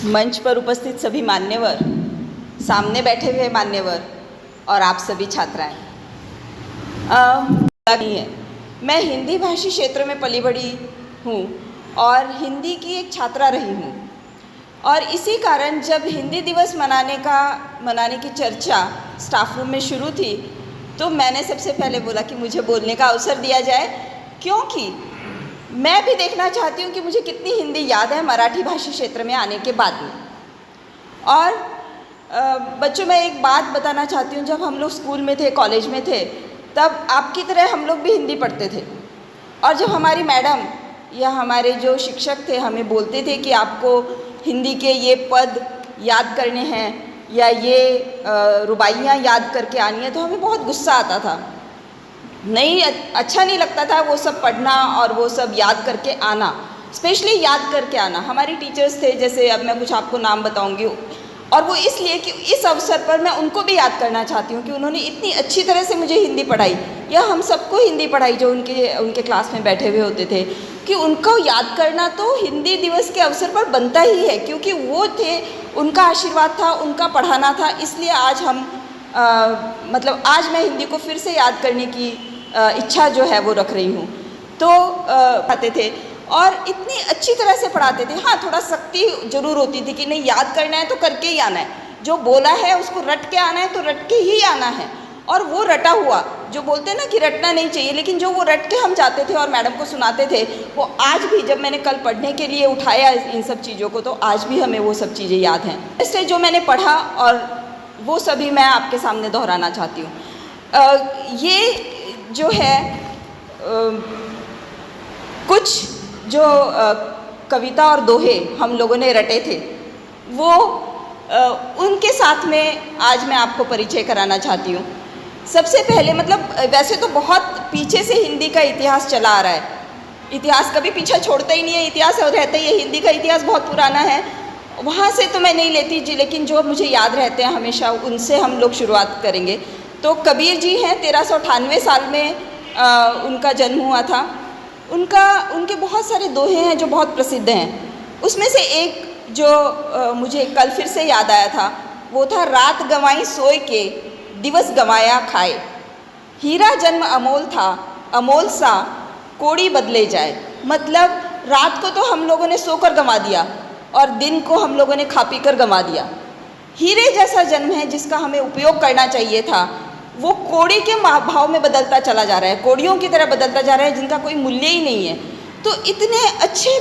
मंच पर उपस्थित सभी मान्यवर, सामने बैठे हुए मान्यवर और आप सभी छात्राएं, नहीं है, मैं हिंदी भाषी क्षेत्र में पली बढ़ी हूँ और हिंदी की एक छात्रा रही हूँ। और इसी कारण जब हिंदी दिवस मनाने की चर्चा स्टाफ रूम में शुरू थी तो मैंने सबसे पहले बोला कि मुझे बोलने का अवसर दिया जाए, क्योंकि मैं भी देखना चाहती हूँ कि मुझे कितनी हिंदी याद है मराठी भाषी क्षेत्र में आने के बाद में। और बच्चों, मैं एक बात बताना चाहती हूँ, जब हम लोग स्कूल में थे, कॉलेज में थे, तब आपकी तरह हम लोग भी हिंदी पढ़ते थे। और जब हमारी मैडम या हमारे जो शिक्षक थे हमें बोलते थे कि आपको हिंदी के ये पद याद करने हैं या ये रुबाइयाँ याद करके आनी है, तो हमें बहुत गुस्सा आता था। नहीं, अच्छा नहीं लगता था वो सब पढ़ना और वो सब याद करके आना, स्पेशली याद करके आना। हमारी टीचर्स थे, जैसे अब मैं कुछ आपको नाम बताऊंगी, और वो इसलिए कि इस अवसर पर मैं उनको भी याद करना चाहती हूँ कि उन्होंने इतनी अच्छी तरह से मुझे हिंदी पढ़ाई, या हम सबको हिंदी पढ़ाई जो उनके क्लास में बैठे हुए होते थे, कि उनको याद करना तो हिंदी दिवस के अवसर पर बनता ही है, क्योंकि वो थे, उनका आशीर्वाद था, उनका पढ़ाना था। इसलिए आज हम आज मैं हिंदी को फिर से याद करने की इच्छा जो है वो रख रही हूँ। तो पढ़ाते थे और इतनी अच्छी तरह से पढ़ाते थे। हाँ, थोड़ा सख्ती जरूर होती थी कि नहीं, याद करना है तो करके ही आना है, जो बोला है उसको रट के आना है तो रट के ही आना है। और वो रटा हुआ, जो बोलते हैं ना कि रटना नहीं चाहिए, लेकिन जो वो रट के हम जाते थे और मैडम को सुनाते थे, वो आज भी, जब मैंने कल पढ़ने के लिए उठाया इन सब चीज़ों को, तो आज भी हमें वो सब चीज़ें याद हैं। इसलिए जो मैंने पढ़ा और वो सभी मैं आपके सामने दोहराना चाहती हूँ। ये जो है कुछ जो कविता और दोहे हम लोगों ने रटे थे, वो उनके साथ में आज मैं आपको परिचय कराना चाहती हूँ। सबसे पहले, वैसे तो बहुत पीछे से हिंदी का इतिहास चला आ रहा है, इतिहास कभी पीछा छोड़ता ही नहीं है, इतिहास रहता ही है। हिंदी का इतिहास बहुत पुराना है, वहाँ से तो मैं नहीं लेती जी, लेकिन जो मुझे याद रहते हैं हमेशा, उनसे हम लोग शुरुआत करेंगे। तो कबीर जी हैं, 1398 साल में उनका जन्म हुआ था। उनके बहुत सारे दोहे हैं जो बहुत प्रसिद्ध हैं। उसमें से एक जो मुझे कल फिर से याद आया था, वो था, रात गंवाई सोए के, दिवस गंवाया खाए, हीरा जन्म अमोल था, अमोल सा कोड़ी बदले जाए। मतलब रात को तो हम लोगों ने सोकर गंवा दिया और दिन को हम लोगों ने खा पी कर गंवा दिया। हीरे जैसा जन्म है जिसका हमें उपयोग करना चाहिए था, वो कोड़ी के भाव में बदलता चला जा रहा है, कोड़ियों की तरह बदलता जा रहा है, जिनका कोई मूल्य ही नहीं है। तो इतने अच्छे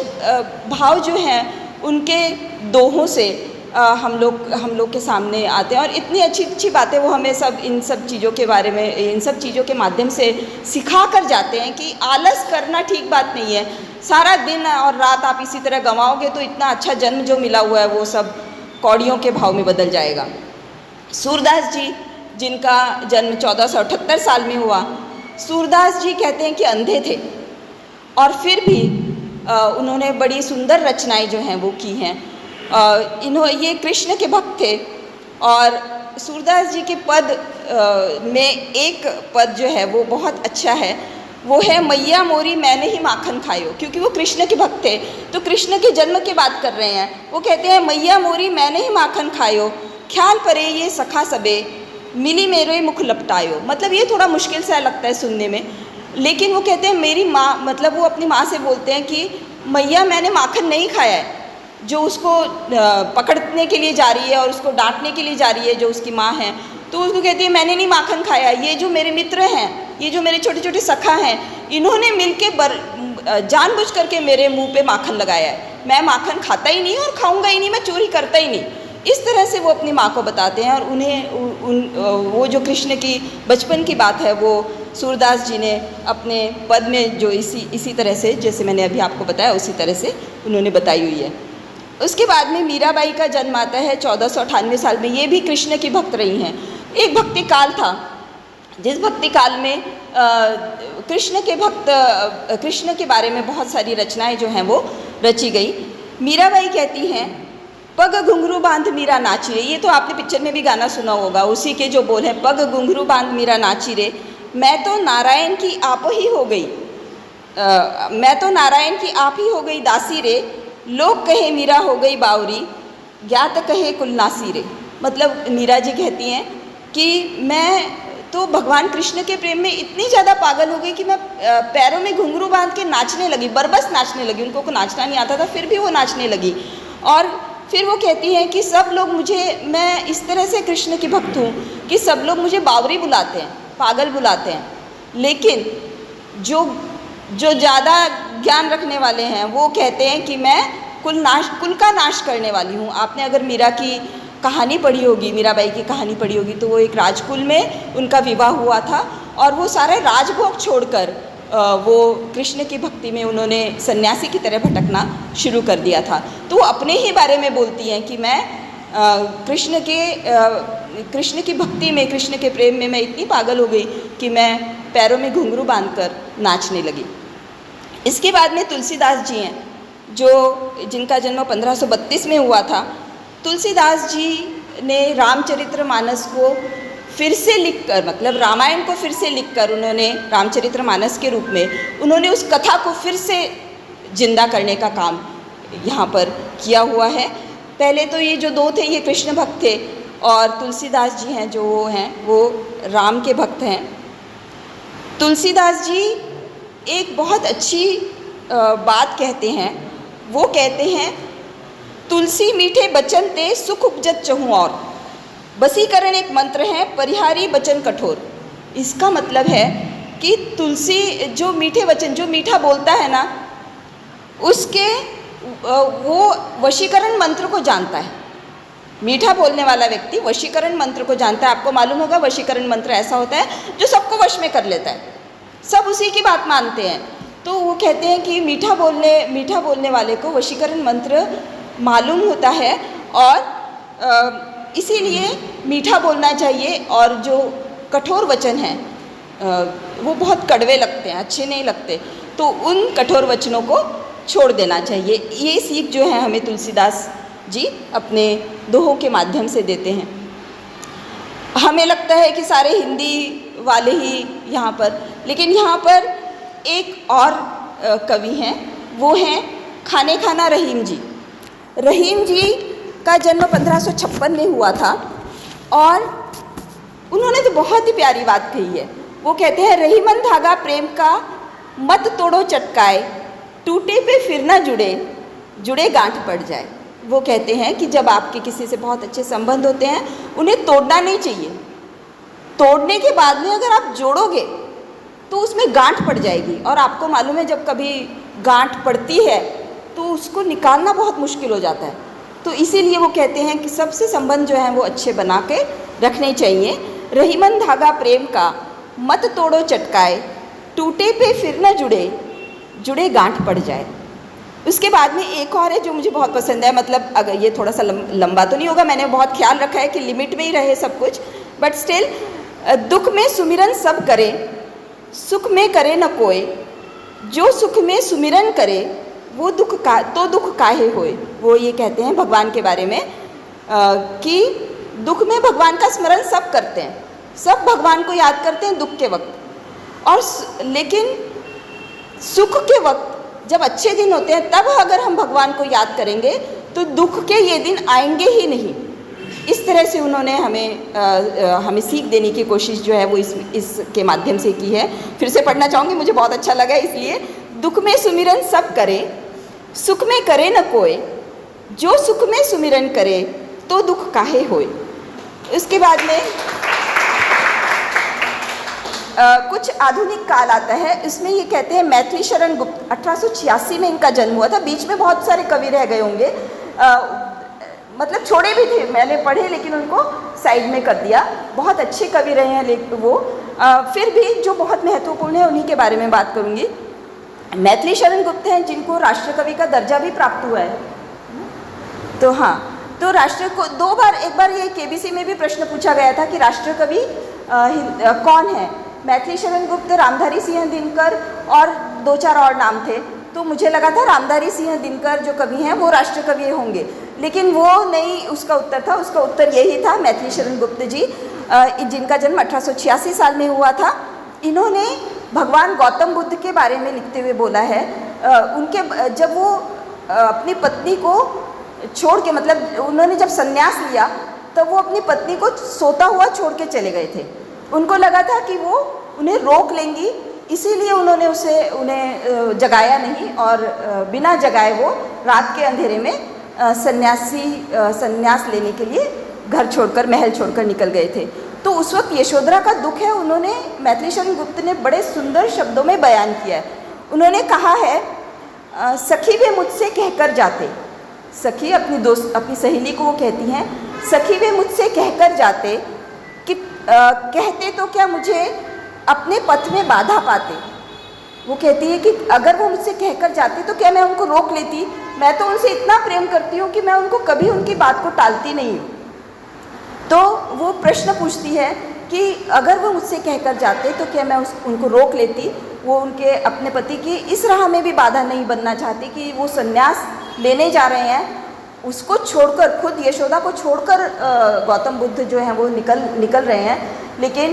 भाव जो हैं उनके दोहों से हम लोग के सामने आते हैं, और इतनी अच्छी अच्छी बातें वो हमें इन सब चीज़ों के बारे में, इन सब चीज़ों के माध्यम से सिखा कर जाते हैं कि आलस करना ठीक बात नहीं है। सारा दिन और रात आप इसी तरह गंवाओगे तो इतना अच्छा जन्म जो मिला हुआ है वो सब कौड़ियों के भाव में बदल जाएगा। सूरदास जी, जिनका जन्म 1478 साल में हुआ, सूरदास जी कहते हैं कि अंधे थे और फिर भी उन्होंने बड़ी सुंदर रचनाएं जो हैं वो की हैं। ये कृष्ण के भक्त थे, और सूरदास जी के पद में एक पद जो है वो बहुत अच्छा है, वो है, मैया मोरी मैंने ही माखन खायो। क्योंकि वो कृष्ण के भक्त थे, तो कृष्ण के जन्म की बात कर रहे हैं। वो कहते हैं, मैया मोरी मैंने ही माखन खायो, ख्याल परे ये सखा सबे, मिली मेरे मुख लपटायो। मतलब ये थोड़ा मुश्किल सा लगता है सुनने में, लेकिन वो कहते हैं मेरी माँ, मतलब वो अपनी माँ से बोलते हैं कि मैया मैंने माखन नहीं खाया है। जो उसको पकड़ने के लिए जा रही है और उसको डांटने के लिए जा रही है, जो उसकी माँ है, तो उसको कहती है मैंने नहीं माखन खाया, ये जो मेरे मित्र हैं, ये जो मेरे छोटे छोटे सखा हैं, इन्होंने मिलके जानबूझ करके मेरे मुंह पे माखन लगाया है। मैं माखन खाता ही नहीं और खाऊंगा ही नहीं, मैं चोरी करता ही नहीं। इस तरह से वो अपनी माँ को बताते हैं, और उन्हें वो जो कृष्ण की बचपन की बात है वो सूरदास जी ने अपने पद में जो इसी तरह से, जैसे मैंने अभी आपको बताया, उसी तरह से उन्होंने बताई हुई है। उसके बाद में मीराबाई का जन्म आता है 1498 साल में। ये भी कृष्ण की भक्त रही हैं। एक भक्ति काल था, जिस भक्ति काल में कृष्ण के बारे में बहुत सारी रचनाएं जो हैं वो रची गई। मीराबाई कहती हैं, पग घुंघरू बांध मीरा नाची रे। ये तो आपने पिक्चर में भी गाना सुना होगा, उसी के जो बोल हैं, पग घुंघरू बांध मीरा नाची रे, मैं तो नारायण की आप ही हो गई, मैं तो नारायण की आप ही हो गई दासी रे, लोग कहे मीरा हो गई बावरी, ज्ञात कहे कुल नासीरे, मतलब मीरा जी कहती हैं कि मैं तो भगवान कृष्ण के प्रेम में इतनी ज़्यादा पागल हो गई कि मैं पैरों में घुंघरू बांध के नाचने लगी, बरबस नाचने लगी। उनको को नाचना नहीं आता था, फिर भी वो नाचने लगी। और फिर वो कहती हैं कि सब लोग मुझे, मैं इस तरह से कृष्ण की भक्त हूँ कि सब लोग मुझे बावरी बुलाते हैं, पागल बुलाते हैं, लेकिन जो ज़्यादा ज्ञान रखने वाले हैं वो कहते हैं कि मैं कुल का नाश करने वाली हूँ। आपने अगर मीरा की कहानी पढ़ी होगी, मीराबाई की कहानी पढ़ी होगी, तो वो एक राजकुल में उनका विवाह हुआ था और वो सारे राजभोग छोड़कर वो कृष्ण की भक्ति में उन्होंने सन्यासी की तरह भटकना शुरू कर दिया था। तो वो अपने ही बारे में बोलती हैं कि मैं कृष्ण की भक्ति में, कृष्ण के प्रेम में मैं इतनी पागल हो गई कि मैं पैरों में घुंघरू बांधकर नाचने लगी। इसके बाद में तुलसीदास जी हैं, जिनका जन्म 1532 में हुआ था। तुलसीदास जी ने रामचरितमानस को फिर से लिखकर, मतलब रामायण को फिर से लिखकर उन्होंने रामचरितमानस के रूप में उन्होंने उस कथा को फिर से जिंदा करने का काम यहाँ पर किया हुआ है। पहले तो ये जो दो थे ये कृष्ण भक्त थे और तुलसीदास जी हैं जो वो राम के भक्त हैं। तुलसीदास जी एक बहुत अच्छी बात कहते हैं। वो कहते हैं, तुलसी मीठे बचन ते सुख उपजत चहु और, बसीकरण एक मंत्र है परिहारी बचन कठोर। इसका मतलब है कि तुलसी जो मीठे वचन, जो मीठा बोलता है ना, उसके वो वशीकरण मंत्र को जानता है। मीठा बोलने वाला व्यक्ति वशीकरण मंत्र को जानता है। आपको मालूम होगा वशीकरण मंत्र ऐसा होता है जो सबको वश में कर लेता है, सब उसी की बात मानते हैं। तो वो कहते हैं कि मीठा बोलने वाले को वशीकरण मंत्र मालूम होता है और इसीलिए मीठा बोलना चाहिए। और जो कठोर वचन हैं वो बहुत कड़वे लगते हैं, अच्छे नहीं लगते, तो उन कठोर वचनों को छोड़ देना चाहिए। ये सीख जो है हमें तुलसीदास जी अपने दोहों के माध्यम से देते हैं। हमें लगता है कि सारे हिंदी वाले ही यहाँ पर, लेकिन यहाँ पर एक और कवि हैं, वो हैं खाने खाना रहीम जी। रहीम जी का जन्म 1556 में हुआ था और उन्होंने तो बहुत ही प्यारी बात कही है। वो कहते हैं, रहीमन धागा प्रेम का मत तोड़ो चटकाए, टूटे पे फिर ना जुड़े गांठ पड़ जाए। वो कहते हैं कि जब आपके किसी से बहुत अच्छे संबंध होते हैं उन्हें तोड़ना नहीं चाहिए। तोड़ने के बाद में अगर आप जोड़ोगे तो उसमें गांठ पड़ जाएगी, और आपको मालूम है जब कभी गांठ पड़ती है तो उसको निकालना बहुत मुश्किल हो जाता है। तो इसीलिए वो कहते हैं कि सबसे संबंध जो है वो अच्छे बना के रखने चाहिए। रहीमन धागा प्रेम का मत तोड़ो चटकाए, टूटे पे फिर न जुड़े गांठ पड़ जाए। उसके बाद में एक और है जो मुझे बहुत पसंद है, मतलब अगर ये थोड़ा सा लंबा तो नहीं होगा, मैंने बहुत ख्याल रखा है कि लिमिट में ही रहे सब कुछ, बट स्टिल, दुख में सुमिरन सब करे, सुख में करे न कोय, जो सुख में सुमिरन करे वो दुख काहे होए। वो ये कहते हैं भगवान के बारे में कि दुख में भगवान का स्मरण सब करते हैं, सब भगवान को याद करते हैं दुख के वक्त, और लेकिन सुख के वक्त जब अच्छे दिन होते हैं तब अगर हम भगवान को याद करेंगे तो दुख के ये दिन आएंगे ही नहीं। इस तरह से उन्होंने हमें सीख देने की कोशिश जो है वो इसके माध्यम से की है। फिर से पढ़ना चाहूँगी, मुझे बहुत अच्छा लगा इसलिए। दुख में सुमिरन सब करे, सुख में करे न कोय, जो सुख में सुमिरन करे तो दुख काहे होए। उसके बाद में कुछ आधुनिक काल आता है, इसमें ये कहते हैं मैथिली शरण गुप्त, 1886 में इनका जन्म हुआ था। बीच में बहुत सारे कवि रह गए होंगे, मतलब छोड़े भी थे, मैंने पढ़े लेकिन उनको साइड में कर दिया। बहुत अच्छे कवि रहे हैं लेकिन वो फिर भी जो बहुत महत्वपूर्ण है उन्हीं के बारे में बात करूँगी। मैथिली शरण गुप्त हैं जिनको राष्ट्रकवि का दर्जा भी प्राप्त हुआ है। तो हाँ, तो राष्ट्र को एक बार ये केबीसी में भी प्रश्न पूछा गया था कि राष्ट्रकवि कौन है। मैथिली शरण गुप्त, रामधारी सिंह दिनकर और 2-4 और नाम थे। तो मुझे लगा था रामधारी सिंह दिनकर जो कवि हैं वो राष्ट्रकवि होंगे, लेकिन वो नहीं उसका उत्तर था। उसका उत्तर यही था मैथिली शरण गुप्त जी, जिनका जन्म 1886 साल में हुआ था। इन्होंने भगवान गौतम बुद्ध के बारे में लिखते हुए बोला है, जब वो अपनी पत्नी को छोड़ के, मतलब उन्होंने जब संन्यास लिया तब वो अपनी पत्नी को सोता हुआ छोड़ के चले गए थे। उनको लगा था कि वो उन्हें रोक लेंगी, इसीलिए उन्होंने उन्हें जगाया नहीं और बिना जगाए वो रात के अंधेरे में संन्यास लेने के लिए घर छोड़कर, महल छोड़कर निकल गए थे। तो उस वक्त यशोधरा का दुख है, उन्होंने मैथिली शरण गुप्त ने बड़े सुंदर शब्दों में बयान किया है। उन्होंने कहा है, सखी वे मुझसे कहकर जाते, सखी अपनी सहेली को वो कहती हैं, सखी वे मुझसे कहकर जाते कि कहते तो क्या मुझे अपने पथ में बाधा पाते। वो कहती है कि अगर वो मुझसे कहकर जाते तो क्या मैं उनको रोक लेती, मैं तो उनसे इतना प्रेम करती हूँ कि मैं उनको कभी उनकी बात को टालती नहीं हूँ। तो वो प्रश्न पूछती है कि अगर वो मुझसे कहकर जाते तो क्या मैं उनको रोक लेती। वो उनके अपने पति की इस राह में भी बाधा नहीं बनना चाहती कि वो संन्यास लेने जा रहे हैं, उसको छोड़कर, खुद यशोदा को छोड़कर गौतम बुद्ध जो हैं वो निकल रहे हैं, लेकिन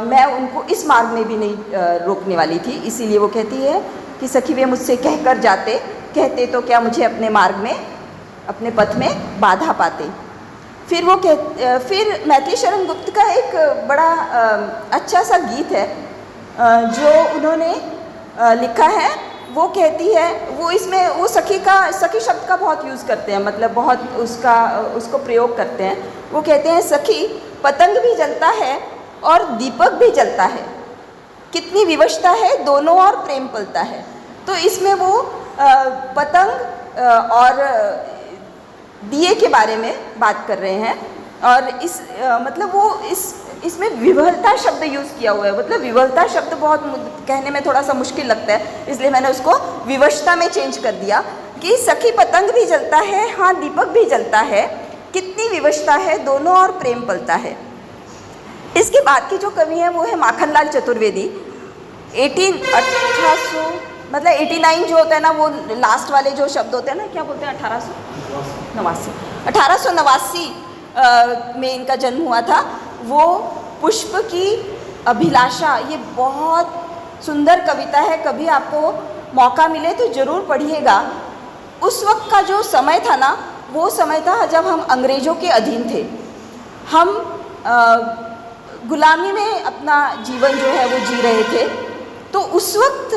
मैं उनको इस मार्ग में भी नहीं रोकने वाली थी। इसीलिए वो कहती है कि सखी वे मुझसे कहकर जाते, कहते तो क्या मुझे अपने मार्ग में, अपने पथ में बाधा पाते। फिर मैथिली शरण गुप्त का एक बड़ा अच्छा सा गीत है जो उन्होंने लिखा है। वो कहती है, वो इसमें वो सखी शब्द का बहुत यूज़ करते हैं, मतलब बहुत उसको प्रयोग करते हैं। वो कहते हैं, सखी पतंग भी जलता है और दीपक भी जलता है, कितनी विवशता है दोनों और प्रेम पलता है। तो इसमें वो पतंग और दिए के बारे में बात कर रहे हैं और मतलब वो इसमें विवलता शब्द यूज़ किया हुआ है। मतलब विवलता शब्द बहुत कहने में थोड़ा सा मुश्किल लगता है, इसलिए मैंने उसको विवशता में चेंज कर दिया कि सखी पतंग भी जलता है, हाँ दीपक भी जलता है, कितनी विवशता है दोनों और प्रेम पलता है। इसके बाद की जो कवि है वो है माखनलाल चतुर्वेदी। 1800 मतलब 89 जो होता है ना, वो लास्ट वाले जो शब्द होते हैं ना, क्या बोलते हैं, 1889 में इनका जन्म हुआ था। वो पुष्प की अभिलाषा, ये बहुत सुंदर कविता है, कभी आपको मौका मिले तो ज़रूर पढ़िएगा। उस वक्त का जो समय था ना, वो समय था जब हम अंग्रेज़ों के अधीन थे, हम गुलामी में अपना जीवन जो है वो जी रहे थे। तो उस वक्त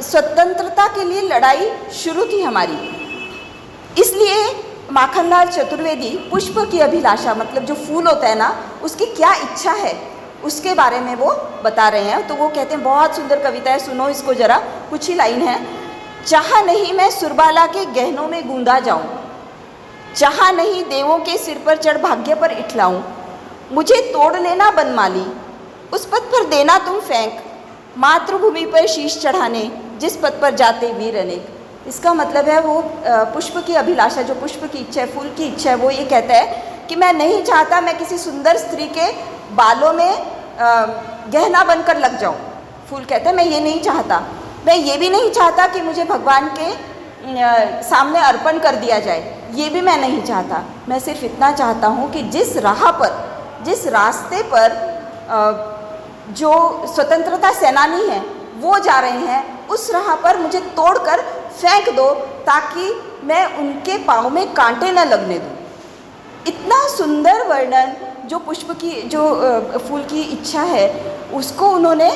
स्वतंत्रता के लिए लड़ाई शुरू थी हमारी, इसलिए माखनलाल चतुर्वेदी पुष्प की अभिलाषा, मतलब जो फूल होता है ना, उसकी क्या इच्छा है उसके बारे में वो बता रहे हैं। तो वो कहते हैं, बहुत सुंदर कविता है, सुनो इसको ज़रा, कुछ ही लाइन है। चाहा नहीं मैं सुरबाला के गहनों में गूंदा जाऊं, चाहा नहीं देवों के सिर पर चढ़ भाग्य पर इठलाऊं, मुझे तोड़ लेना बनमाली, उस पथ पर देना तुम फेंक, मातृभूमि पर शीश चढ़ाने जिस पथ पर जाते वीर अनेक। इसका मतलब है वो पुष्प की अभिलाषा, जो पुष्प की इच्छा है, फूल की इच्छा है, वो ये कहता है कि मैं नहीं चाहता मैं किसी सुंदर स्त्री के बालों में गहना बनकर लग जाऊं। फूल कहता है मैं ये नहीं चाहता, मैं ये भी नहीं चाहता कि मुझे भगवान के सामने अर्पण कर दिया जाए, ये भी मैं नहीं चाहता। मैं सिर्फ इतना चाहता हूँ कि जिस राह पर, जिस रास्ते पर जो स्वतंत्रता सेनानी हैं वो जा रहे हैं, उस राह पर मुझे तोड़कर फेंक दो ताकि मैं उनके पाँव में कांटे न लगने दूँ। इतना सुंदर वर्णन जो पुष्प की, जो फूल की इच्छा है, उसको उन्होंने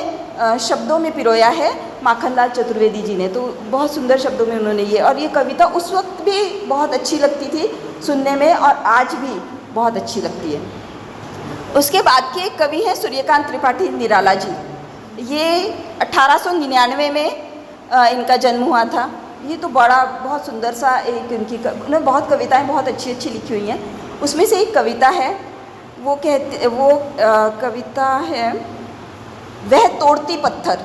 शब्दों में पिरोया है माखनलाल चतुर्वेदी जी ने। तो बहुत सुंदर शब्दों में उन्होंने ये, और ये कविता उस वक्त भी बहुत अच्छी लगती थी सुनने में और आज भी बहुत अच्छी लगती है। उसके बाद के एक कवि हैं सूर्यकांत त्रिपाठी निराला जी। ये 1899 में इनका जन्म हुआ था। ये तो बड़ा बहुत सुंदर सा एक उन्होंने बहुत कविताएं बहुत अच्छी अच्छी लिखी हुई हैं। उसमें से एक कविता है, वो कविता है, वह तोड़ती पत्थर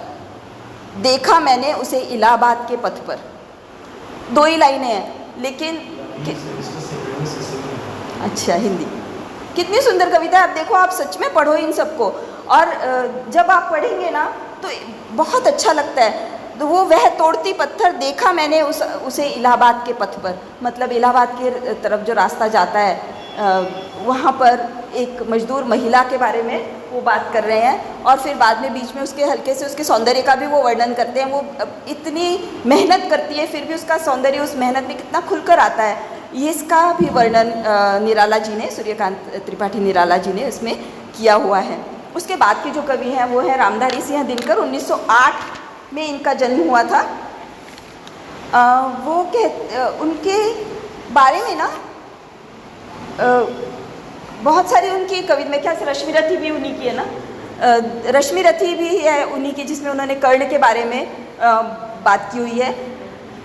देखा मैंने उसे इलाहाबाद के पथ पर। 2 ही लाइनें हैं लेकिन अच्छा हिंदी, कितनी सुंदर कविता है। आप देखो, आप सच में पढ़ो इन सबको, और जब आप पढ़ेंगे ना तो बहुत अच्छा लगता है। तो वो वह तोड़ती पत्थर देखा मैंने उसे इलाहाबाद के पथ पर, मतलब इलाहाबाद के तरफ जो रास्ता जाता है वहाँ पर एक मजदूर महिला के बारे में वो बात कर रहे हैं, और फिर बाद में बीच में उसके हल्के से उसके सौंदर्य का भी वो वर्णन करते हैं। वो इतनी मेहनत करती है फिर भी उसका सौंदर्य उस मेहनत में कितना खुलकर आता है। ये इसका भी वर्णन निराला जी ने, सूर्यकांत त्रिपाठी निराला जी ने इसमें किया हुआ है। उसके बाद के जो कवि हैं वो है रामधारी सिंह दिनकर। 1908 में इनका जन्म हुआ था। उनके बारे में ना बहुत सारी उनकी कविता, मेरे ख्याल से रश्मि रथी भी उन्हीं की है ना, रश्मि रथी भी है उन्हीं की, जिसमें उन्होंने कर्ण के बारे में बात की हुई है।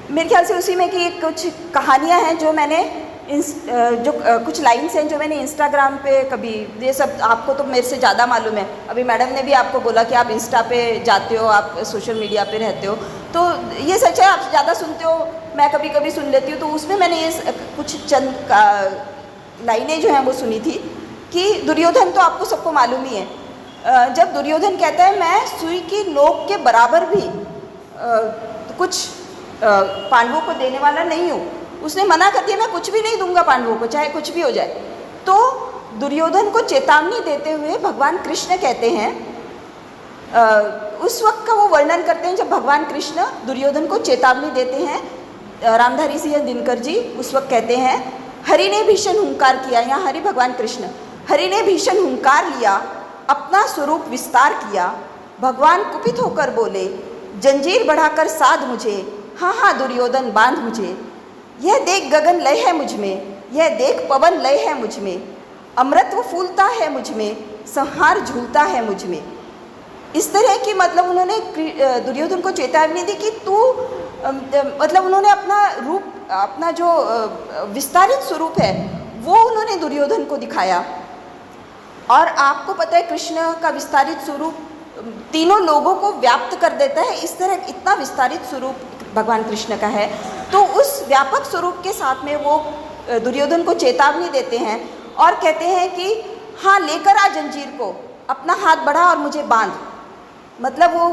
मेरे ख्याल से उसी में की कुछ कहानियाँ हैं जो मैंने कुछ लाइन्स हैं जो मैंने इंस्टाग्राम पे कभी, ये सब आपको तो मेरे से ज़्यादा मालूम है। अभी मैडम ने भी आपको बोला कि आप इंस्टा पे जाते हो, आप सोशल मीडिया पे रहते हो, तो ये सच है, आप ज़्यादा सुनते हो, मैं कभी कभी सुन लेती हूँ। तो उसमें मैंने ये कुछ चंद लाइनें जो हैं वो सुनी थी कि दुर्योधन तो आपको सबको मालूम ही है। जब दुर्योधन कहता है मैं सुई की नोक के बराबर भी कुछ पांडवों को देने वाला नहीं हूँ, उसने मना कर दिया, मैं कुछ भी नहीं दूंगा पांडवों को, चाहे कुछ भी हो जाए। तो दुर्योधन को चेतावनी देते हुए भगवान कृष्ण कहते हैं, उस वक्त का वो वर्णन करते हैं जब भगवान कृष्ण दुर्योधन को चेतावनी देते हैं। रामधारी सिंह दिनकर जी उस वक्त कहते हैं, हरि ने भीषण हुंकार किया, यहाँ हरि भगवान कृष्ण, हरि ने भीषण हुंकार लिया, अपना स्वरूप विस्तार किया, भगवान कुपित होकर बोले, जंजीर बढ़ाकर साध मुझे, हाँ हाँ दुर्योधन बांध मुझे, यह देख गगन लय है मुझ में, यह देख पवन लय है मुझ में, अमृतत्व फूलता है मुझ में, संहार झूलता है मुझ में। इस तरह की मतलब उन्होंने दुर्योधन को चेतावनी दी कि तू मतलब उन्होंने अपना रूप, अपना जो विस्तारित स्वरूप है वो उन्होंने दुर्योधन को दिखाया। और आपको पता है कृष्ण का विस्तारित स्वरूप तीनों लोगों को व्याप्त कर देता है, इस तरह इतना विस्तारित स्वरूप भगवान कृष्ण का है। तो उस व्यापक स्वरूप के साथ में वो दुर्योधन को चेतावनी देते हैं और कहते हैं कि हाँ लेकर आ जंजीर को, अपना हाथ बढ़ा और मुझे बांध, मतलब वो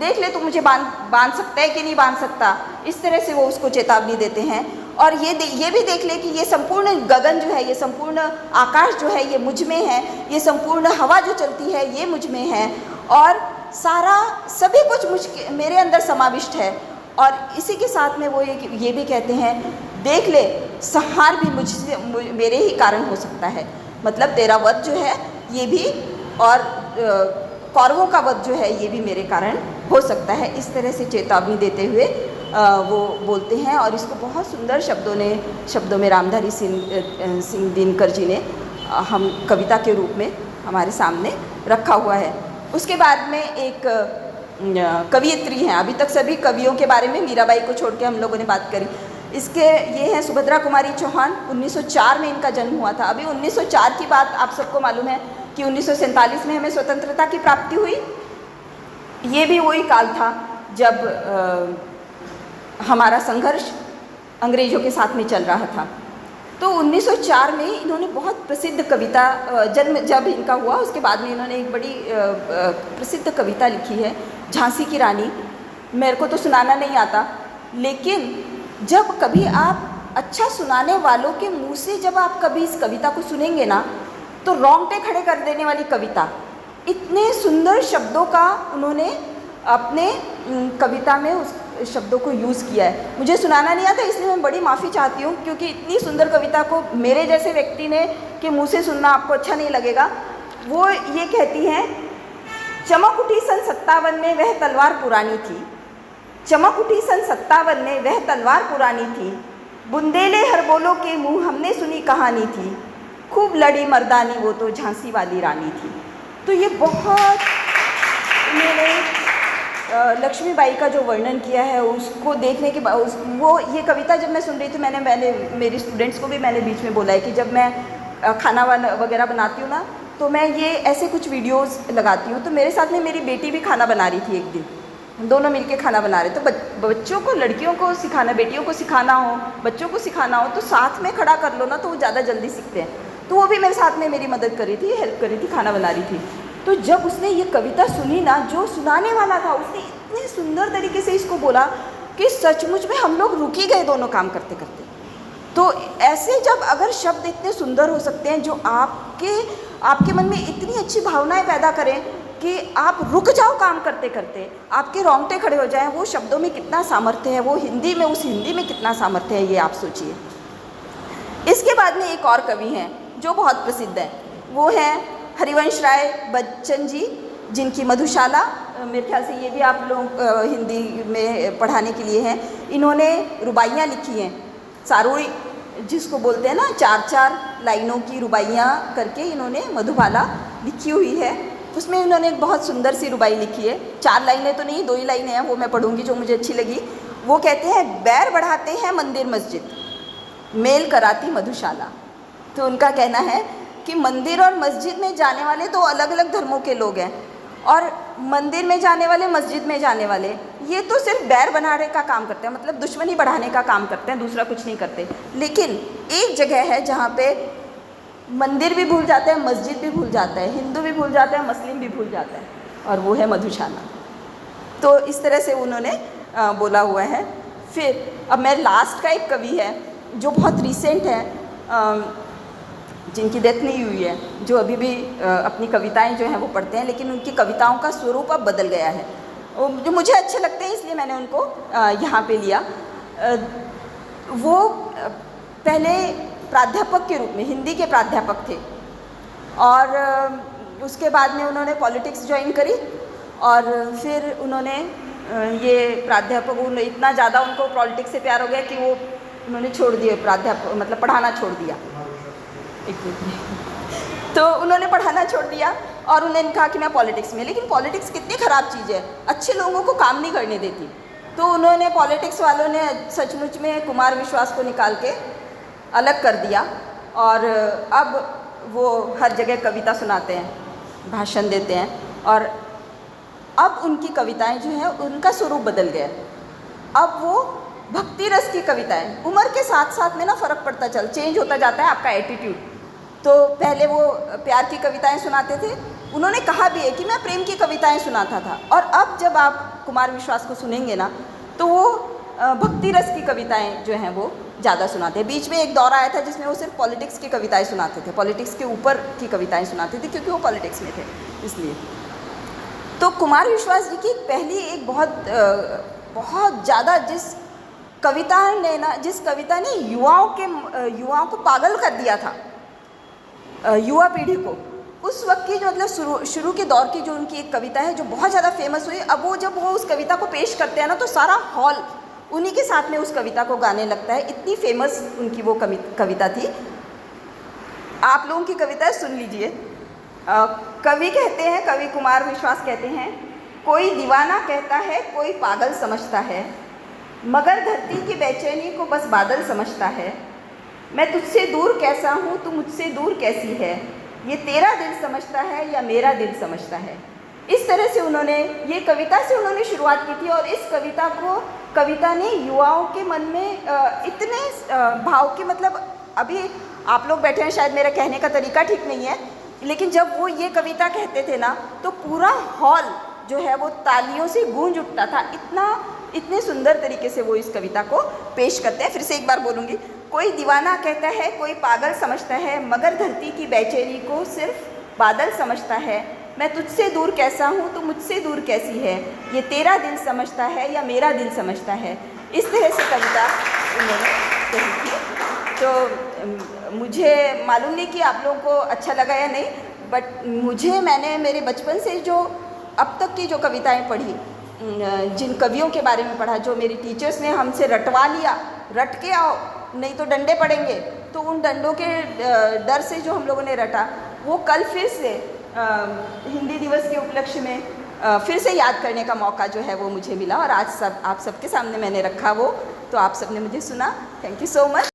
देख ले तो मुझे बांध सकता है कि नहीं बांध सकता, इस तरह से वो उसको चेतावनी देते हैं। और ये भी देख ले कि ये संपूर्ण गगन जो है, ये संपूर्ण आकाश जो है ये मुझ में है, ये संपूर्ण हवा जो चलती है ये मुझ में है, और सारा सभी कुछ मेरे अंदर समाविष्ट है। और इसी के साथ में वो ये भी कहते हैं, देख ले संहार भी मुझसे मेरे ही कारण हो सकता है, मतलब तेरा वध जो है ये भी, और कौरवों का वध जो है ये भी मेरे कारण हो सकता है। इस तरह से चेतावनी देते हुए वो बोलते हैं। और इसको बहुत सुंदर शब्दों में रामधारी सिंह दिनकर जी ने हम कविता के रूप में हमारे सामने रखा हुआ है। उसके बाद में एक कवियत्री हैं, अभी तक सभी कवियों के बारे में मीराबाई को छोड़ के हम लोगों ने बात करी, इसके ये हैं सुभद्रा कुमारी चौहान। 1904 में इनका जन्म हुआ था। अभी 1904 की बात आप सबको मालूम है कि 1947 में हमें स्वतंत्रता की प्राप्ति हुई। ये भी वही काल था जब हमारा संघर्ष अंग्रेज़ों के साथ में चल रहा था। तो 1904 में इन्होंने बहुत प्रसिद्ध कविता, जन्म जब इनका हुआ उसके बाद में इन्होंने एक बड़ी प्रसिद्ध कविता लिखी है, झांसी की रानी। मेरे को तो सुनाना नहीं आता, लेकिन जब कभी आप अच्छा सुनाने वालों के मुंह से जब आप कभी इस कविता को सुनेंगे ना, तो रोंगटे खड़े कर देने वाली कविता। इतने सुंदर शब्दों का उन्होंने अपने कविता में उस शब्दों को यूज़ किया है। मुझे सुनाना नहीं आता, इसलिए मैं बड़ी माफ़ी चाहती हूँ, क्योंकि इतनी सुंदर कविता को मेरे जैसे व्यक्ति ने के मुँह से सुनना आपको अच्छा नहीं लगेगा। वो ये कहती हैं, चमक उठी सन 57 में वह तलवार पुरानी थी, चमक उठी सन 57 में वह तलवार पुरानी थी, बुंदेले हर बोलों के मुँह हमने सुनी कहानी थी, खूब लड़ी मर्दानी वो तो झांसी वाली रानी थी। तो ये बहुत मैंने लक्ष्मीबाई का जो वर्णन किया है उसको देखने के बाद वो ये कविता जब मैं सुन रही थी, मैंने मेरी स्टूडेंट्स को भी मैंने बीच में बोला है कि जब मैं खाना वगैरह बनाती हूँ ना, तो मैं ये ऐसे कुछ वीडियोस लगाती हूँ। तो मेरे साथ में मेरी बेटी भी खाना बना रही थी एक दिन, दोनों मिलके खाना बना रहे। तो बच्चों को, लड़कियों को सिखाना, बेटियों को सिखाना हो, बच्चों को सिखाना हो तो साथ में खड़ा कर लो ना, तो वो ज़्यादा जल्दी सीखते हैं। तो वो भी मेरे साथ में मेरी मदद कर रही थी, हेल्प कर रही थी, खाना बना रही थी। तो जब उसने ये कविता सुनी ना, जो सुनाने वाला था उसने इतने सुंदर तरीके से इसको बोला कि सचमुच में हम लोग रुक ही गए दोनों काम करते करते। तो ऐसे जब अगर शब्द इतने सुंदर हो सकते हैं जो आपके मन में इतनी अच्छी भावनाएं पैदा करें कि आप रुक जाओ काम करते करते, आपके रोंगटे खड़े हो जाएं, वो शब्दों में कितना सामर्थ्य है, वो हिंदी में, उस हिंदी में कितना सामर्थ्य है, ये आप सोचिए। इसके बाद में एक और कवि हैं जो बहुत प्रसिद्ध हैं, वो हैं हरिवंश राय बच्चन जी, जिनकी मधुशाला, मेरे ख्याल से ये भी आप लोग हिंदी में पढ़ाने के लिए हैं। इन्होंने रुबाइयाँ लिखी हैं, सारोई जिसको बोलते हैं ना, 4-4 लाइनों की रुबाइयाँ करके इन्होंने मधुबाला लिखी हुई है। उसमें इन्होंने एक बहुत सुंदर सी रुबाई लिखी है, 4 लाइनें तो नहीं, 2 ही लाइनें हैं, वो मैं पढ़ूंगी जो मुझे अच्छी लगी। वो कहते हैं, बैर बढ़ाते हैं मंदिर मस्जिद, मेल कराती मधुशाला। तो उनका कहना है कि मंदिर और मस्जिद में जाने वाले तो अलग अलग धर्मों के लोग हैं, और मंदिर में जाने वाले, मस्जिद में जाने वाले, ये तो सिर्फ बैर बनाने का काम करते हैं, मतलब दुश्मनी बढ़ाने का काम करते हैं, दूसरा कुछ नहीं करते। लेकिन एक जगह है जहाँ पे मंदिर भी भूल जाते हैं, मस्जिद भी भूल जाता है, हिंदू भी भूल जाता है, मुस्लिम भी भूल जाता है, और वो है मधुशाला। तो इस तरह से उन्होंने बोला हुआ है। फिर अब मेरे लास्ट का एक कवि है जो बहुत रिसेंट है, जिनकी डेथ नहीं हुई है, जो अभी भी अपनी कविताएं जो हैं वो पढ़ते हैं, लेकिन उनकी कविताओं का स्वरूप अब बदल गया है, जो मुझे अच्छे लगते हैं, इसलिए मैंने उनको यहाँ पे लिया। वो पहले प्राध्यापक के रूप में, हिंदी के प्राध्यापक थे, और उसके बाद में उन्होंने पॉलिटिक्स ज्वाइन करी, और फिर उन्होंने ये प्राध्यापक, इतना ज़्यादा उनको पॉलिटिक्स से प्यार हो गया कि वो उन्होंने छोड़ दिए प्राध्यापक, मतलब पढ़ाना छोड़ दिया। तो उन्होंने पढ़ाना छोड़ दिया और उन्होंने कहा कि मैं पॉलिटिक्स में, लेकिन पॉलिटिक्स कितनी ख़राब चीज़ है, अच्छे लोगों को काम नहीं करने देती। तो उन्होंने, पॉलिटिक्स वालों ने सचमुच में कुमार विश्वास को निकाल के अलग कर दिया, और अब वो हर जगह कविता सुनाते हैं, भाषण देते हैं, और अब उनकी कविताएं जो हैं उनका स्वरूप बदल गया। अब वो भक्ति रस की कविताएं, उम्र के साथ साथ में ना फ़र्क पड़ता चेंज होता जाता है आपका एटीट्यूड। तो पहले वो प्यार की कविताएं सुनाते थे, उन्होंने कहा भी है कि मैं प्रेम की कविताएं सुनाता था, और अब जब आप कुमार विश्वास को सुनेंगे ना, तो वो भक्ति रस की कविताएं जो हैं वो ज़्यादा सुनाते हैं। बीच में एक दौर आया था जिसमें वो सिर्फ पॉलिटिक्स की कविताएं सुनाते थे, पॉलिटिक्स के ऊपर की कविताएं सुनाते थे, क्योंकि वो पॉलिटिक्स में थे इसलिए। तो कुमार विश्वास जी की पहली एक बहुत ज़्यादा जिस कविता ने युवाओं को पागल कर दिया था, युवा पीढ़ी को, उस वक्त की जो मतलब शुरू के दौर की जो उनकी एक कविता है जो बहुत ज़्यादा फेमस हुई। अब वो जब वो उस कविता को पेश करते हैं ना, तो सारा हॉल उन्हीं के साथ में उस कविता को गाने लगता है, इतनी फेमस उनकी वो कविता थी। आप लोगों की कविता सुन लीजिए। कवि कहते हैं, कवि कुमार विश्वास कहते हैं, कोई दीवाना कहता है, कोई पागल समझता है, मगर धरती की बेचैनी को बस बादल समझता है। मैं तुझसे दूर कैसा हूँ, तू मुझसे दूर कैसी है, ये तेरा दिल समझता है या मेरा दिल समझता है। इस तरह से उन्होंने, ये कविता से उन्होंने शुरुआत की थी, और इस कविता ने युवाओं के मन में इतने भाव के, मतलब अभी आप लोग बैठे हैं, शायद मेरा कहने का तरीका ठीक नहीं है, लेकिन जब वो ये कविता कहते थे ना, तो पूरा हॉल जो है वो तालियों से गूंज उठता था। इतने सुंदर तरीके से वो इस कविता को पेश करते हैं। फिर से एक बार बोलूँगी। कोई दीवाना कहता है, कोई पागल समझता है, मगर धरती की बेचैनी को सिर्फ बादल समझता है। मैं तुझसे दूर कैसा हूँ, तू मुझसे दूर कैसी है, ये तेरा दिल समझता है या मेरा दिल समझता है। इस तरह से कविता उन्होंने कही थी। तो मुझे मालूम नहीं कि आप लोगों को अच्छा लगा या नहीं, बट मैंने मेरे बचपन से जो अब तक की जो कविताएं पढ़ी, जिन कवियों के बारे में पढ़ा, जो मेरी टीचर्स ने हमसे रटवा लिया, रट के आओ नहीं तो डंडे पड़ेंगे, तो उन डंडों के डर से जो हम लोगों ने रटा, वो कल फिर से हिंदी दिवस के उपलक्ष्य में फिर से याद करने का मौका जो है वो मुझे मिला, और आज आप सबके सामने मैंने रखा वो, तो आप सबने मुझे सुना। Thank you so much.